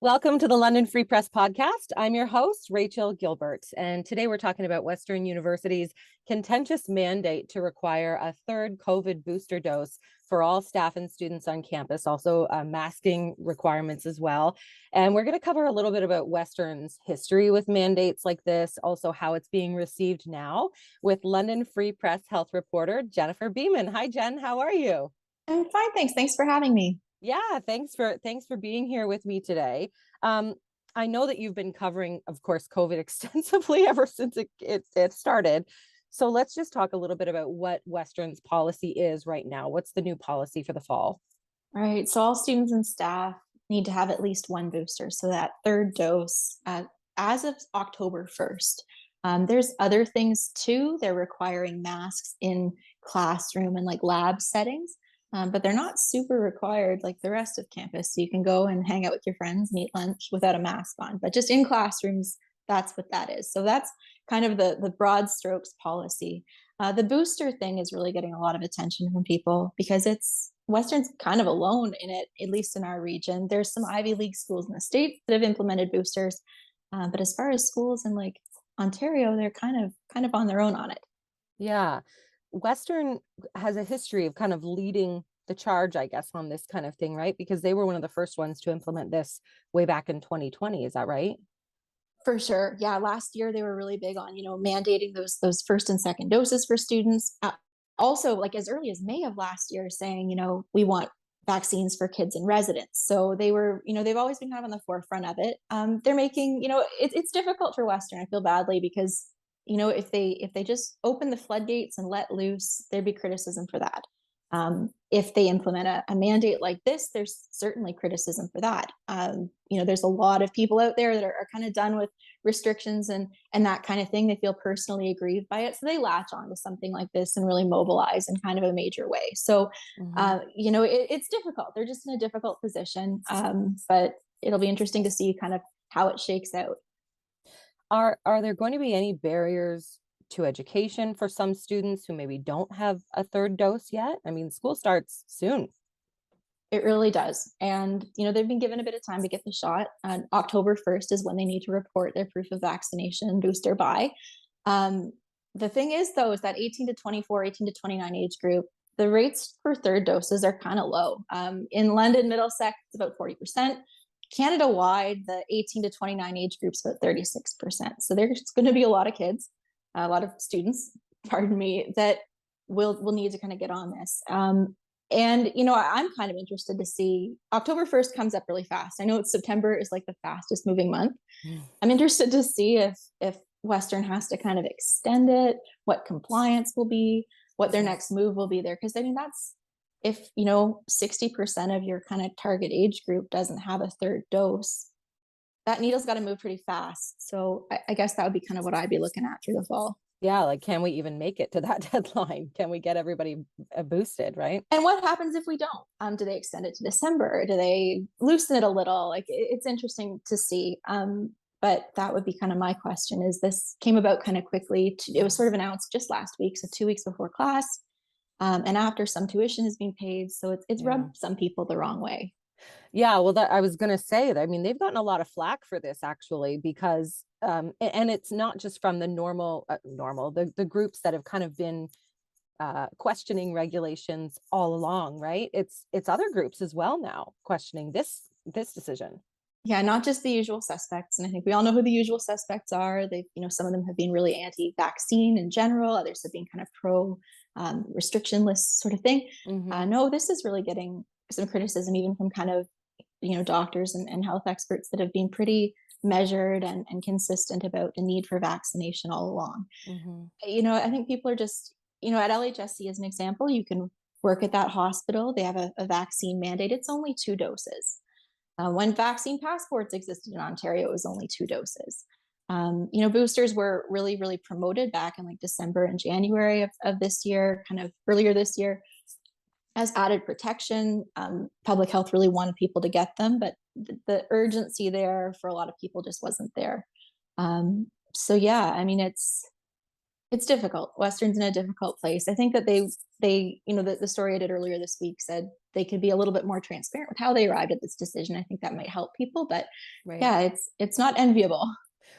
Welcome to the London Free Press Podcast. I'm your host, Rachel Gilbert, and today we're talking about Western University's contentious mandate to require a third COVID booster dose for all staff and students on campus, also masking requirements as well. And we're going to cover a little bit about Western's history with mandates like this, also how it's being received now with London Free Press health reporter, Jennifer Bieman. Hi, Jen. How are you? I'm fine, thanks. Thanks for having me. Yeah, thanks for being here with me today. I know that you've been covering, of course, COVID extensively ever since it started. So let's just talk a little bit about what Western's policy is right now. What's the new policy for the fall? All right, so all students and staff need to have at least one booster. So that third dose as of October 1st. There's other things too. They're requiring masks in classroom and like lab settings, but they're not super required like the rest of campus. So you can go and hang out with your friends and eat lunch without a mask on, but just in classrooms, that's what that is. So that's kind of the broad strokes policy. The booster thing is really getting a lot of attention from people because Western's kind of alone in it, at least in our region. There's some Ivy League schools in the States that have implemented boosters, but as far as schools in like Ontario, they're kind of on their own on it. Yeah, Western has a history of kind of leading the charge, I guess, on this kind of thing, right? Because they were one of the first ones to implement this way back in 2020. Is that right? For sure. Yeah. Last year they were really big on, mandating those first and second doses for students. Also, like as early as May of last year, saying, we want vaccines for kids in residence. So they were, they've always been kind of on the forefront of it. They're making, it's difficult for Western. I feel badly because, if they just open the floodgates and let loose, there'd be criticism for that. If they implement a mandate like this, there's certainly criticism for that. There's a lot of people out there that are kind of done with restrictions and that kind of thing. They feel personally aggrieved by it, so they latch on to something like this and really mobilize in kind of a major way. So, it's difficult. They're just in a difficult position, but it'll be interesting to see kind of how it shakes out. Are there going to be any barriers to education for some students who maybe don't have a third dose yet? I mean, school starts soon. It really does. And, they've been given a bit of time to get the shot. October 1st is when they need to report their proof of vaccination booster by. The thing is, though, is that 18 to 24, 18 to 29 age group, the rates for third doses are kind of low. In London, Middlesex, it's about 40%. Canada-wide, the 18 to 29 age group's about 36%. So there's going to be a lot of kids, a lot of students, pardon me, that will need to kind of get on this. And, I'm kind of interested to see October 1st comes up really fast. I know September is like the fastest moving month. I'm interested to see if Western has to kind of extend it, what compliance will be, what their next move will be there. Because I mean, that's if 60% of your kind of target age group doesn't have a third dose, that needle's got to move pretty fast. So I guess that would be kind of what I'd be looking at through the fall. Yeah, like can we even make it to that deadline? Can we get everybody boosted, right? And what happens if we don't? Do they extend it to December? Do they loosen it a little? Like it's interesting to see. But that would be kind of my question. Is this came about kind of quickly? It was sort of announced just last week, so 2 weeks before class, and after some tuition has been paid. So it's rubbed some people the wrong way. Yeah, well, that I was going to say that. I mean, they've gotten a lot of flack for this actually, because and it's not just from the the groups that have kind of been questioning regulations all along, right? It's other groups as well now questioning this decision. Yeah, not just the usual suspects. And I think we all know who the usual suspects are. They, some of them have been really anti-vaccine in general. Others have been kind of pro restriction list sort of thing. No, this is really getting some criticism, even from kind of, doctors and health experts that have been pretty measured and consistent about the need for vaccination all along. I think people are just, at LHSC as an example, you can work at that hospital. They have a vaccine mandate. It's only 2 doses. When vaccine passports existed in Ontario, it was only 2 doses. Boosters were really, really promoted back in like December and January of this year, kind of earlier this year, as added protection. Public health really wanted people to get them, but the urgency there for a lot of people just wasn't there. So yeah, I mean, It's difficult. Western's in a difficult place. I think that the story I did earlier this week said they could be a little bit more transparent with how they arrived at this decision. I think that might help people, but Right. yeah, it's not enviable.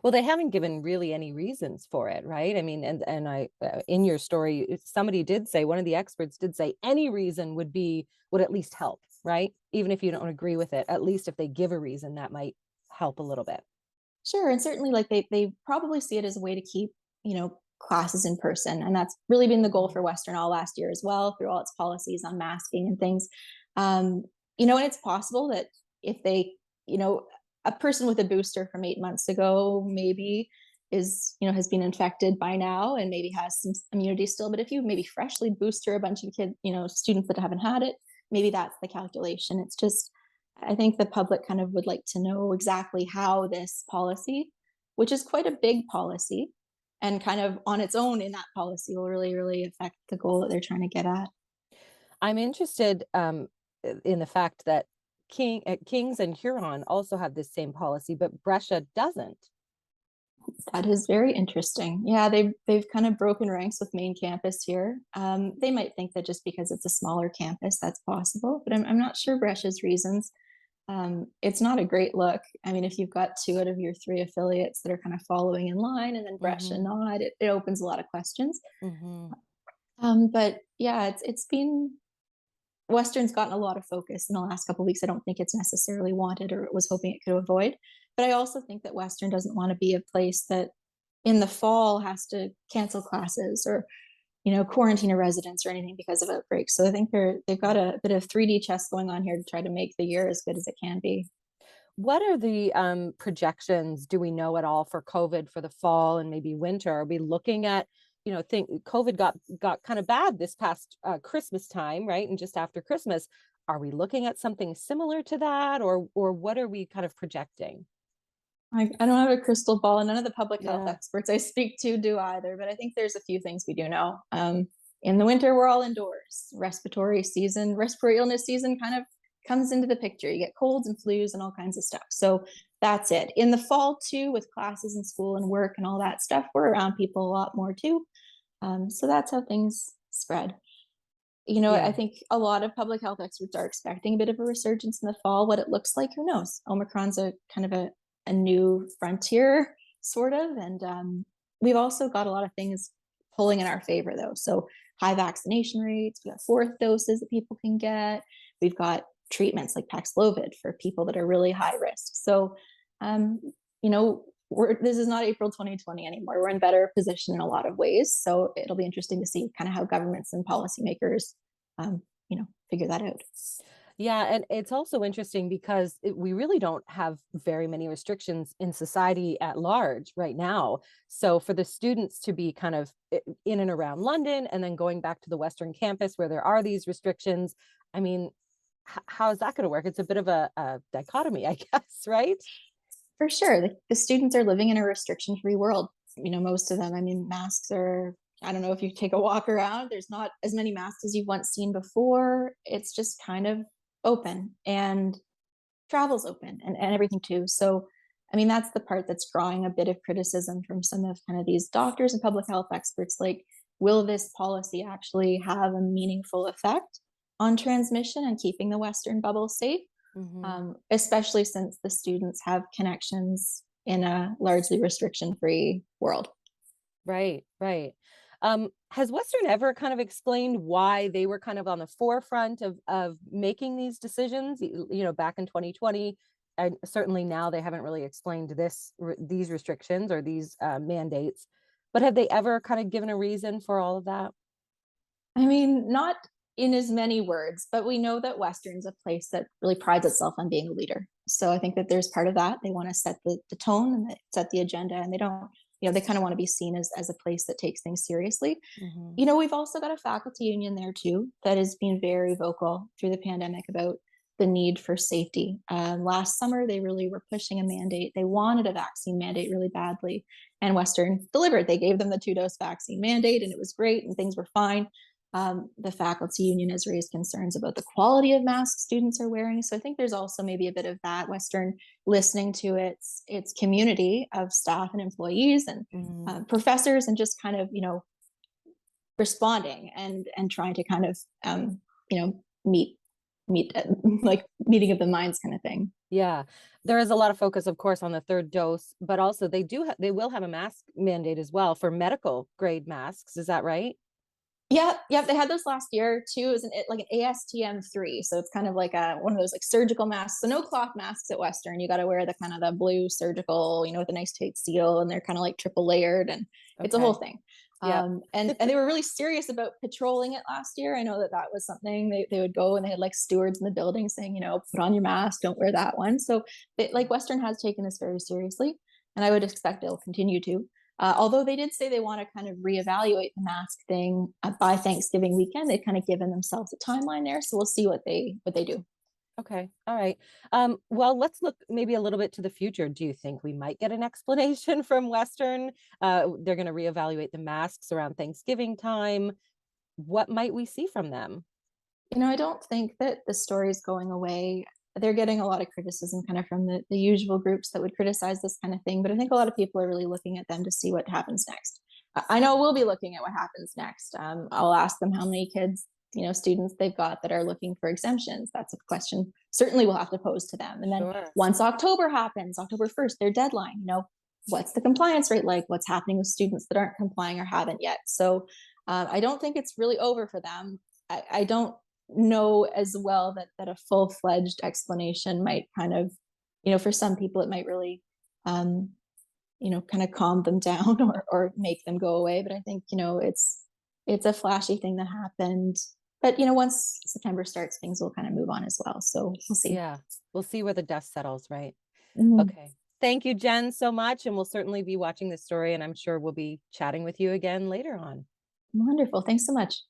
Well, they haven't given really any reasons for it, right? I mean, and I in your story, somebody did say, one of the experts did say any reason would at least help, right? Even if you don't agree with it, at least if they give a reason, that might help a little bit. Sure, and certainly like they probably see it as a way to keep, classes in person, and that's really been the goal for Western all last year as well, through all its policies on masking and things. Um, and it's possible that if they, you know, a person with a booster from 8 months ago maybe has been infected by now and maybe has some immunity still. But if you maybe freshly booster a bunch of kids, students that haven't had it, maybe that's the calculation. It's just, I think the public kind of would like to know exactly how this policy, which is quite a big policy, and kind of on its own in that policy will really, really affect the goal that they're trying to get at. I'm interested in the fact that Kings and Huron also have this same policy, but Brescia doesn't. That is very interesting. Yeah, they've kind of broken ranks with main campus here. They might think that just because it's a smaller campus, that's possible, but I'm not sure Brescia's reasons. It's not a great look. I mean, if you've got two out of your three affiliates that are kind of following in line and then Brescia not, it opens a lot of questions. Mm-hmm. But yeah, it's been Western's gotten a lot of focus in the last couple of weeks. I don't think it's necessarily wanted or was hoping it could avoid. But I also think that Western doesn't want to be a place that in the fall has to cancel classes or quarantine a residents or anything because of outbreaks. So I think they've got a bit of 3D chess going on here to try to make the year as good as it can be. What are the projections? Do we know at all for COVID for the fall and maybe winter? Are we looking at, think COVID got kind of bad this past Christmas time, right? And just after Christmas, are we looking at something similar to that, or what are we kind of projecting? I don't have a crystal ball, and none of the public health Yeah. experts I speak to do either. But I think there's a few things we do know. In the winter, we're all indoors. Respiratory illness season kind of comes into the picture. You get colds and flus and all kinds of stuff. So that's it. In the fall, too, with classes and school and work and all that stuff, we're around people a lot more, too. So that's how things spread. I Yeah. think a lot of public health experts are expecting a bit of a resurgence in the fall. What it looks like, who knows? Omicron's a kind of a new frontier, sort of. And we've also got a lot of things pulling in our favor, though. So high vaccination rates, we got fourth doses that people can get. We've got treatments like Paxlovid for people that are really high risk. So, um, this is not April 2020 anymore. We're in better position in a lot of ways. So it'll be interesting to see kind of how governments and policymakers, figure that out. Yeah, and it's also interesting because we really don't have very many restrictions in society at large right now. So for the students to be kind of in and around London and then going back to the Western campus where there are these restrictions, I mean, how is that going to work? It's a bit of a dichotomy, I guess, right? For sure. The students are living in a restriction free world. Most of them, I mean, masks are, I don't know if you take a walk around, there's not as many masks as you've once seen before. It's just kind of open, and travel's open and everything too. So, I mean, that's the part that's drawing a bit of criticism from some of kind of these doctors and public health experts. Like, will this policy actually have a meaningful effect on transmission and keeping the Western bubble safe? Especially since the students have connections in a largely restriction-free world. Right, right. Has Western ever kind of explained why they were kind of on the forefront of making these decisions, back in 2020? And certainly now they haven't really explained these restrictions or these mandates, but have they ever kind of given a reason for all of that? I mean, not in as many words, but we know that Western's a place that really prides itself on being a leader. So I think that there's part of that. They want to set the tone and set the agenda, and they don't, they kind of want to be seen as a place that takes things seriously. Mm-hmm. We've also got a faculty union there too that has been very vocal through the pandemic about the need for safety. Last summer, they really were pushing a mandate. They wanted a vaccine mandate really badly, and Western delivered. They gave them the 2-dose vaccine mandate, and it was great, and things were fine. The faculty union has raised concerns about the quality of masks students are wearing. So I think there's also maybe a bit of that. Western listening to its community of staff and employees and professors, and just kind of responding and trying to kind of meet like meeting of the minds kind of thing. Yeah, there is a lot of focus, of course, on the third dose, but also they will have a mask mandate as well for medical grade masks. Is that right? Yeah, they had those last year too. It was like an ASTM 3, so it's kind of like one of those like surgical masks. So no cloth masks at Western. You got to wear the kind of the blue surgical, with a nice tight seal, and they're kind of like triple layered, and it's a whole Okay. thing. Yeah. And they were really serious about patrolling it last year. I know that was something they would go, and they had like stewards in the building saying, put on your mask, don't wear that one. So like Western has taken this very seriously, and I would expect it'll continue to. Although they did say they want to kind of reevaluate the mask thing by Thanksgiving weekend. They've kind of given themselves a timeline there, so we'll see what they do. Okay. All right. Well, let's look maybe a little bit to the future. Do you think we might get an explanation from Western? They're going to reevaluate the masks around Thanksgiving time. What might we see from them? I don't think that the story is going away. They're getting a lot of criticism kind of from the usual groups that would criticize this kind of thing, but I think a lot of people are really looking at them to see what happens next. I know we'll be looking at what happens next. I'll ask them how many kids, students they've got that are looking for exemptions. That's a question certainly we'll have to pose to them. And then Sure. once October happens, October 1st, their deadline, what's the compliance rate like? What's happening with students that aren't complying or haven't yet? So I don't think it's really over for them. I don't know as well that a full-fledged explanation might kind of, for some people it might really kind of calm them down or make them go away. But I think it's a flashy thing that happened, but once September starts, things will kind of move on as well, so we'll see. Yeah, we'll see where the dust settles, right? Mhm. Okay. Thank you, Jen, so much. And we'll certainly be watching this story, and I'm sure we'll be chatting with you again later on. Wonderful, thanks so much.